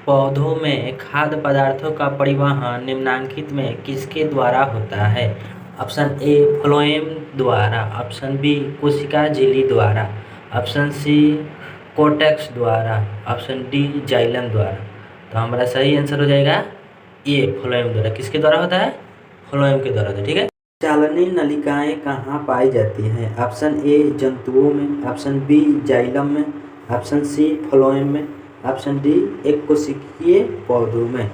पौधों में खाद्य पदार्थों का परिवहन निम्नलिखित में किसके द्वारा होता है? ऑप्शन ए फ्लोएम द्वारा, ऑप्शन बी कोशिका झिल्ली द्वारा, ऑप्शन सी कोर्टेक्स द्वारा, ऑप्शन डी जाइलम द्वारा। तो हमारा सही आंसर हो जाएगा ए फ्लोएम द्वारा। किसके द्वारा होता है? फ्लोएम के द्वारा होता है। ठीक है। चालनी नलिकाएं कहाँ पाई जाती हैं? ऑप्शन ए जंतुओं में, ऑप्शन बी जाइलम में, ऑप्शन सी फ्लोएम में, ऑप्शन डी एक कोशिकीय पौधों में।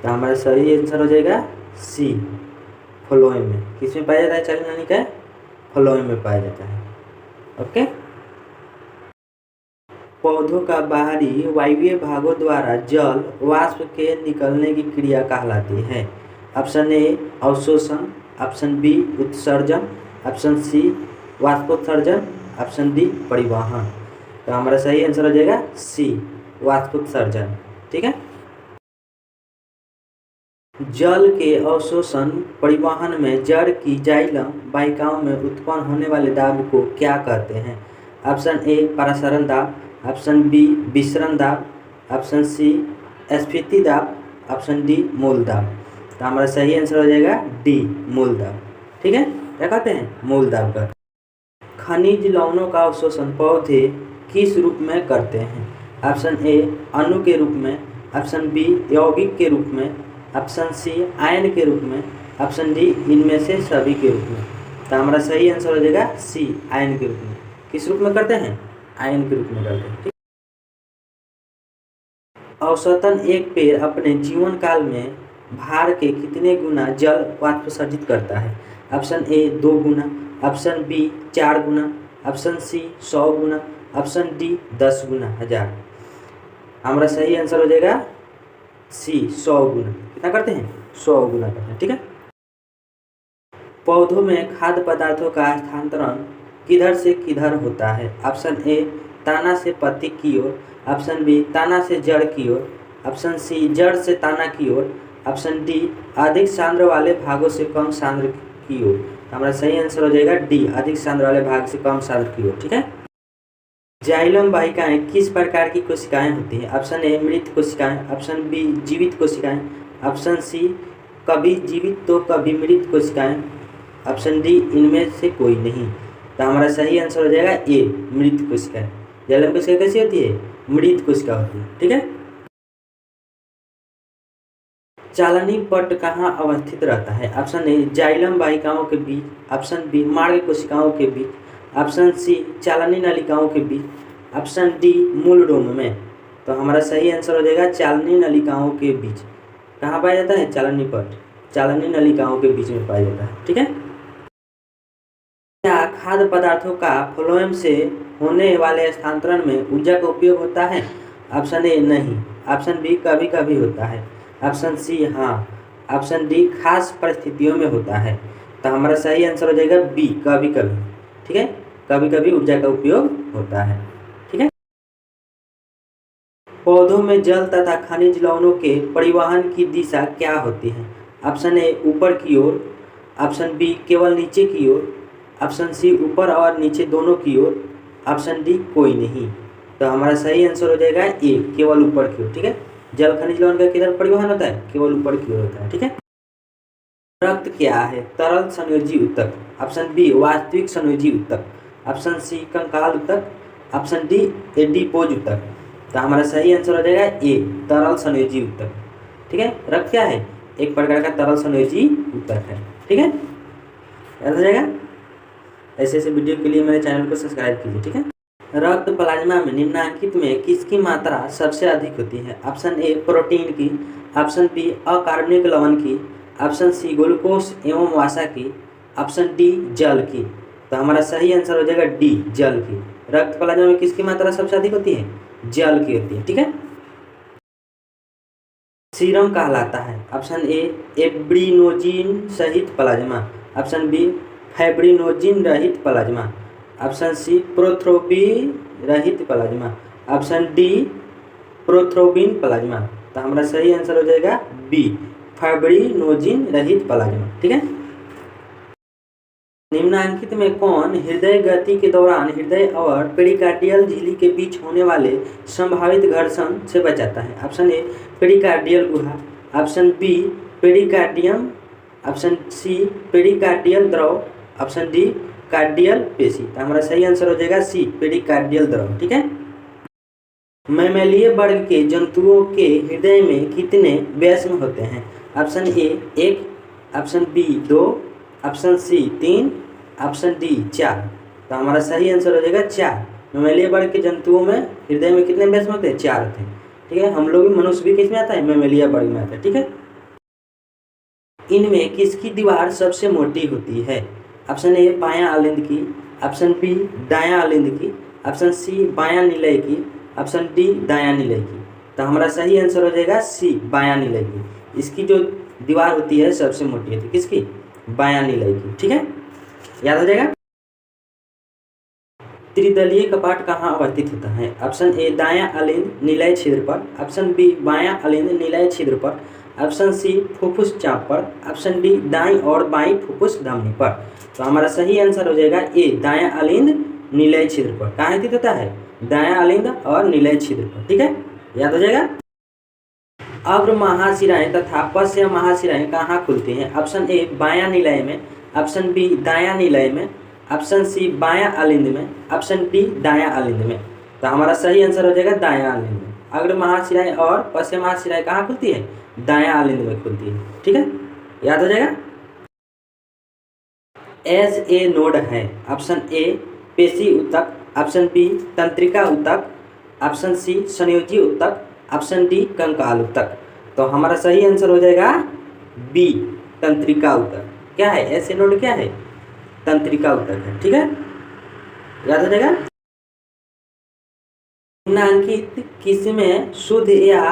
तो हमारा सही आंसर हो जाएगा सी फ्लोएम में। किस में पाया जाता है चालनी नलिकाएं? फ्लोएम में पाया जाता है। ओके। पौधों का बाहरी वायवीय भागों द्वारा जल वाष्प के निकलने की क्रिया कहलाती है। ऑप्शन ए अवशोषण, ऑप्शन बी उत्सर्जन, ऑप्शन सी वाष्पोत्सर्जन, ऑप्शन डी परिवहन। तो हमारा सही आंसर हो जाएगा सी वाष्पोत्सर्जन। ठीक है। जल के अवशोषण परिवहन में जड़ की जाइलम वाहिकाओं में उत्पन्न होने वाले दाब को क्या कहते हैं? ऑप्शन ए परासरण दाब, ऑप्शन बी विसरण दाब, ऑप्शन सी स्फीति दाब, ऑप्शन डी मूल दाब। तो हमारा सही आंसर हो जाएगा डी मूल दाब। ठीक है। क्या कहते हैं? मूल दाब का। खनिज लवणों का अवशोषण पौधे किस रूप में करते हैं? ऑप्शन ए अणु के रूप में, ऑप्शन बी यौगिक के रूप में, ऑप्शन सी आयन के रूप में, ऑप्शन डी इनमें से सभी के रूप में। तो हमारा सही आंसर हो जाएगा सी आयन के रूप में। किस रूप में करते हैं? आयन के रूप में करते हैं। औसतन एक पेड़ अपने जीवन काल में भार के कितने गुना जल वाष्पोत्सर्जित करता है? ऑप्शन ए 2 गुना, ऑप्शन बी 4 गुना, ऑप्शन सी 100 गुना, ऑप्शन डी 10 गुना हजार। हमारा सही आंसर हो जाएगा सी 100 गुना। कितना करते हैं? 100 गुना करते हैं। ठीक है। पौधों में खाद्य पदार्थों का स्थानांतरण किधर से किधर होता है? ऑप्शन ए तना से पत्ती की ओर, ऑप्शन बी तना से जड़ की ओर, ऑप्शन सी जड़ से तना की ओर, ऑप्शन डी अधिक सांद्र वाले भागों से कम सांद्र की ओर। हमारा सही आंसर हो जाएगा डी अधिक सांद्र वाले भाग से कम सांद्र की ओर। ठीक है। जाइलम वाहिकाएं किस प्रकार की कोशिकाएं होती हैं? ऑप्शन ए मृत कोशिकाएं, ऑप्शन बी जीवित कोशिकाएं, ऑप्शन सी कभी जीवित तो कभी मृत कोशिकाएं, ऑप्शन डी इनमें से कोई नहीं। तो हमारा सही आंसर हो जाएगा ए मृत कोशिकाएं। जाइलम कोशिका कैसी होती है? मृत कोशिका होती है। ठीक है। चालनी पट कहाँ अवस्थित रहता है? ऑप्शन ए जाइलम वाहिकाओं के बीच, ऑप्शन बी मार्ग कोशिकाओं के बीच, ऑप्शन सी चालनी नलिकाओं के बीच, ऑप्शन डी मूल रोम में। तो हमारा सही आंसर हो जाएगा चालनी नलिकाओं के बीच। कहाँ पाया जाता है? चालनी पट चालनी नलिकाओं के बीच में पाया जाता है। ठीक है। क्या खाद्य पदार्थों का फ्लोएम से होने वाले स्थानांतरण में ऊर्जा का उपयोग होता है? ऑप्शन ए नहीं, ऑप्शन बी कभी कभी होता है, ऑप्शन सी हाँ, ऑप्शन डी खास परिस्थितियों में होता है। तो हमारा सही आंसर हो जाएगा बी कभी कभी। ठीक है। कभी कभी ऊर्जा का उपयोग होता है। ठीक है। पौधों में जल तथा खनिज लवणों के परिवहन की दिशा क्या होती है? ऑप्शन ए ऊपर की ओर, ऑप्शन बी केवल नीचे की ओर, ऑप्शन सी ऊपर और नीचे दोनों की ओर, ऑप्शन डी कोई नहीं। तो हमारा सही आंसर हो जाएगा ए केवल ऊपर की ओर। ठीक है। जल खनिज लवण का किधर परिवहन होता है? केवल ऊपर की ओर होता है। ठीक है। रक्त क्या है? तरल संयोजी ऊतक, ऑप्शन बी वास्तविक संयोजी ऊतक, ऑप्शन सी कंकाल ऊतक, ऑप्शन डी एडिपोज ऊतक। तो हमारा सही आंसर हो जाएगा ए तरल संयोजी ऊतक। ठीक है। रक्त क्या है? एक प्रकार का तरल संयोजी ऊतक है। ठीक है। याद हो जाएगा। ऐसे ऐसे वीडियो के लिए मेरे चैनल को सब्सक्राइब कीजिए। ठीक है। रक्त प्लाज्मा में निम्नलिखित में किसकी मात्रा सबसे अधिक होती है? ऑप्शन ए प्रोटीन की, ऑप्शन बी अकार्बनिक लवण की, ऑप्शन सी ग्लूकोज एवं वसा की, ऑप्शन डी जल की। तो हमारा सही आंसर हो जाएगा डी जल की। रक्त प्लाज्मा में किसकी मात्रा सबसे अधिक होती है? जल की होती है। ठीक है। सीरम कहलाता है? ऑप्शन ए एब्रिनोजिन सहित प्लाज्मा, ऑप्शन बी फाइब्रिनोजिन रहित प्लाज्मा, ऑप्शन सी प्रोथ्रोम्बिन रहित plasma, option D prothrombin plasma. तो हमारा सही आंसर हो जाएगा बी फाइब्रिनोजिन रहित प्लाज्मा। ठीक है। निम्नांकित में कौन हृदय गति के दौरान हृदय और पेरिकार्डियल झिल्ली के बीच होने वाले संभावित घर्षण से बचाता है? ऑप्शन ए पेरिकार्डियल गुहा, option B pericardium, option C pericardial द्रव, ऑप्शन डी कार्डियल पेशी। तो हमारा सही आंसर हो जाएगा सी पेरिकार्डियल द्रव। ठीक है। मैमेलिय वर्ग के जंतुओं के हृदय में कितने वयस्म होते हैं? Option A 1, option B 2, option C 3, option D 4। तो हमारा सही आंसर हो जाएगा 4। मैमेलिय वर्ग के जंतुओं में हृदय में कितने वयस्म होते हैं? 4 होते हैं। ठीक है। हम लोग भी मनुष्य भी किसमें आता है? मैमेलिय वर्ग में आता है। ठीक है। इनमें किसकी दीवार सबसे मोटी होती है? ऑप्शन ए बायां अलिंद की, ऑप्शन बी दायां अलिंद की, ऑप्शन सी बायां निलय की, ऑप्शन डी दायां निलय की। तो हमारा सही आंसर हो जाएगा सी बायां निलय की। इसकी जो दीवार होती है सबसे मोटी होती है किसकी? बायां निलय की। ठीक है, याद हो जाएगा। त्रिदलीय कपाट कहाँ अवस्थित होता है? ऑप्शन ए दायां अलिंद निलय छिद्र पर, ऑप्शन बी बायां अलिंद निलय छिद्र पर, ऑप्शन सी फुफ्फुस चाप पर, ऑप्शन डी दाईं और बाईं फुफ्फुस धमनी पर। तो हमारा सही आंसर हो जाएगा ए दायां अलिंद निलय छिद्र पर। कहाँ स्थित होता है? दायां अलिंद और निलय छिद्र पर। ठीक है, याद हो जाएगा। अग्र महाशिराएं तथा पश्च महाशिराएं कहाँ खुलती हैं? ऑप्शन ए बायां निलय में, ऑप्शन बी दायां निलय में, ऑप्शन सी बायां अलिंद में, ऑप्शन डी दायां अलिंद में। तो हमारा सही आंसर हो जाएगा दायां अलिंद में। अग्र महाशिराएं और पश्च महाशिराएं कहाँ खुलती है? दायां अलिंद में खुलती है। ठीक है, याद हो जाएगा। एज ए नोड है। ऑप्शन ए पेशी ऊतक, ऑप्शन बी तंत्रिका ऊतक, ऑप्शन सी संयोजी ऊतक, ऑप्शन डी कंकाल ऊतक। तो हमारा सही आंसर हो जाएगा बी तंत्रिका ऊतक। क्या है? एज ए नोड क्या है? तंत्रिका ऊतक है। ठीक है, याद हो जाएगा। निम्नांकित किसमें शुद्ध या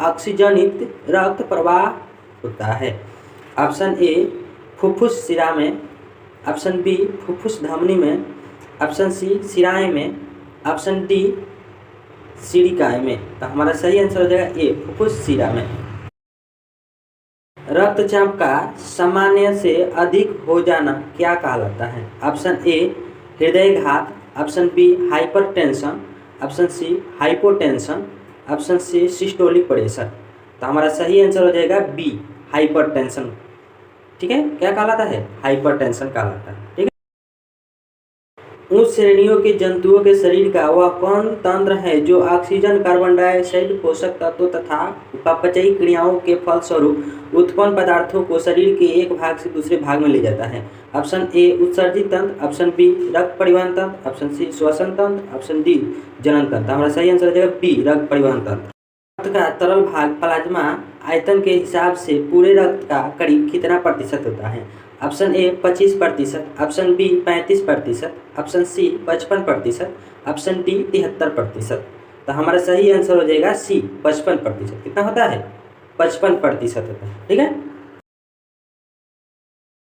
ऑक्सीजनित रक्त प्रवाह होता है? ऑप्शन ए फुफ्फुस शिरा में, ऑप्शन बी फुफ्फुस धमनी में, ऑप्शन सी शिराएं में, ऑप्शन डी सीढ़िकाएं में। तो हमारा सही आंसर हो जाएगा ए फुफ्फुस शिरा में। रक्तचाप का सामान्य से अधिक हो जाना क्या कहलाता है? ऑप्शन ए हृदयघात, option B hypertension, option C hypotension, option C systolic pressure. तो हमारा सही आंसर हो जाएगा बी हाइपरटेंशन। ठीक है, क्या कहलाता है? हाइपरटेंशन कहलाता है। ठीक है। उच्च श्रेणियों के जंतुओं के शरीर का वह कौन तंत्र है जो ऑक्सीजन, कार्बन डाइऑक्साइड, पोषक तत्वों तथा उपापचयी क्रियाओं के फलस्वरूप उत्पन्न पदार्थों को शरीर के एक भाग से दूसरे भाग में ले जाता है? ऑप्शन ए उत्सर्जित तंत्र, ऑप्शन बी रक्त परिवहन तंत्र, ऑप्शन सी श्वसन तंत्र, ऑप्शन डी जनन तंत्र। हमारा सही आंसर हो जाएगा बी रक्त परिवहन तंत्र। रक्त का तरल भाग प्लाज्मा आयतन के हिसाब से पूरे रक्त का करीब कितना प्रतिशत होता है? Option A 25%, option B 35%, option C 55%, option D 73%। तो हमारा सही आंसर हो जाएगा सी 55%। कितना होता है? 55% होता है। ठीक है।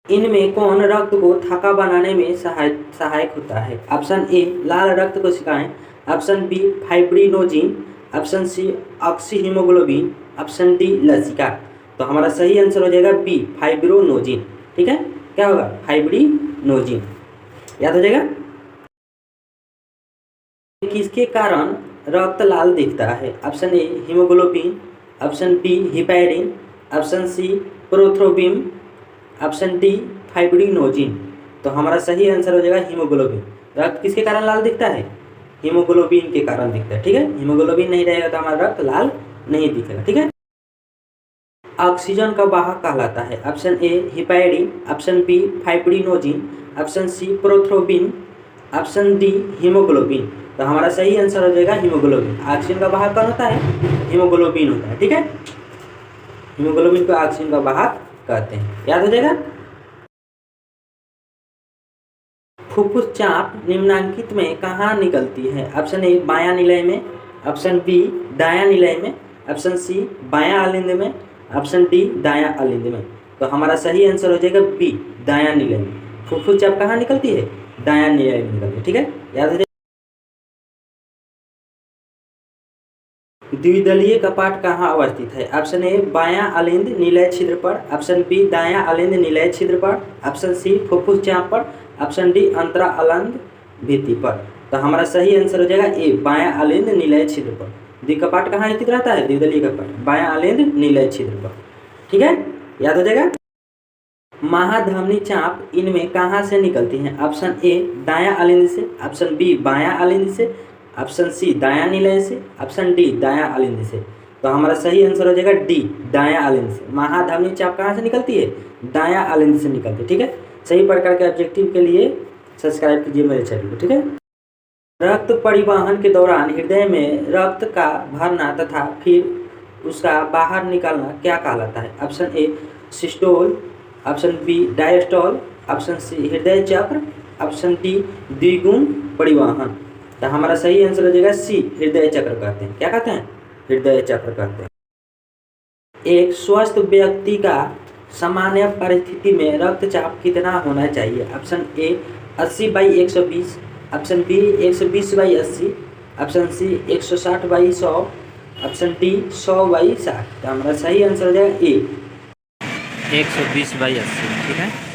इनमें कौन रक्त को थक्का बनाने में सहायक होता है? ऑप्शन ए लाल रक्त कोशिकाएं, option B fibrinogen, option C oxyhaemoglobin, option D लसिका। तो हमारा सही आंसर हो जाएगा बी फाइब्रोनोजिन। ठीक है, क्या होगा? फाइब्रिनोजिन। याद हो जाएगा। किसके कारण रक्त लाल दिखता है? Option A haemoglobin, option B heparin, option C prothrombin, option D fibrinogen. तो हमारा सही आंसर हो जाएगा हीमोग्लोबिन। रक्त किसके कारण लाल दिखता है? हीमोग्लोबिन के कारण दिखता है। ठीक है, हीमोग्लोबिन नहीं रहेगा तो हमारा रक्त लाल नहीं दिखेगा। ठीक है। ऑक्सीजन का वाहक कहलाता है? Option A heparin, option B fibrinogen, option C prothrombin, option D haemoglobin. तो हमारा सही आंसर हो जाएगा हीमोग्लोबिन। ऑक्सीजन का वाहक कौन होता है? हीमोग्लोबिन होता है। ठीक है, हीमोग्लोबिन को ऑक्सीजन का वाहक कहते हैं। याद हो जाएगा। फुफ्फुस चाप निम्नांकित में कहाँ निकलती है? ऑप्शन ए बायां निलय में, ऑप्शन बी दायां निलय में, ऑप्शन सी बायां अलिंद में, ऑप्शन डी दायां अलिंद में। तो हमारा सही आंसर हो जाएगा बी दायां निलय में। फुफ्फुस चाप कहाँ निकलती है? दायां निलय में निकलती है। ठीक है, याद हो जाएगा। द्विदलीय कपाट कहाँ अवस्थित है? ऑप्शन ए बायां अलिंद निलय छिद्र पर, ऑप्शन बी दायां अलिंद निलय छिद्र पर, ऑप्शन सी फुफ्फुस चाप पर, ऑप्शन डी अंतरा अलिंद भित्ति पर। तो हमारा सही आंसर हो जाएगा ए बायां अलिंद निलय छिद्र पर। द्विकपाट कहाँ स्थित रहता है? द्विदलीय कपाट बायां अलिंद निलय छिद्र पर। ठीक है, याद हो जाएगा। महाधमनी चाप इनमें कहाँ से निकलती हैं? ऑप्शन ए दायां अलिंद से, ऑप्शन बी बायां अलिंद से, ऑप्शन सी दायां निलय से, ऑप्शन डी दायां अलिंद से। तो हमारा सही आंसर हो जाएगा डी दायां अलिंद से। महाधमनी चाप कहाँ से निकलती है? दायां अलिंद से निकलती है। ठीक है, सही प्रकार के ऑब्जेक्टिव के लिए सब्सक्राइब कीजिए मेरे चैनल को। ठीक है। रक्त परिवहन के दौरान हृदय में रक्त का भरना तथा फिर उसका बाहर निकलना क्या कहलाता है? Option A systole, option B diastole, option C हृदय चक्र, ऑप्शन डी द्विगुण परिवहन। तो हमारा सही आंसर हो जाएगा सी हृदय चक्र कहते हैं। क्या कहते हैं? हृदय चक्र कहते हैं। एक स्वस्थ व्यक्ति का सामान्य परिस्थिति में रक्तचाप कितना होना चाहिए? Option A 80/120, option B 120/80, option C 160/100, option D 100/60। तो हमारा सही आंसर हो जाएगा ए 120/80। ठीक है।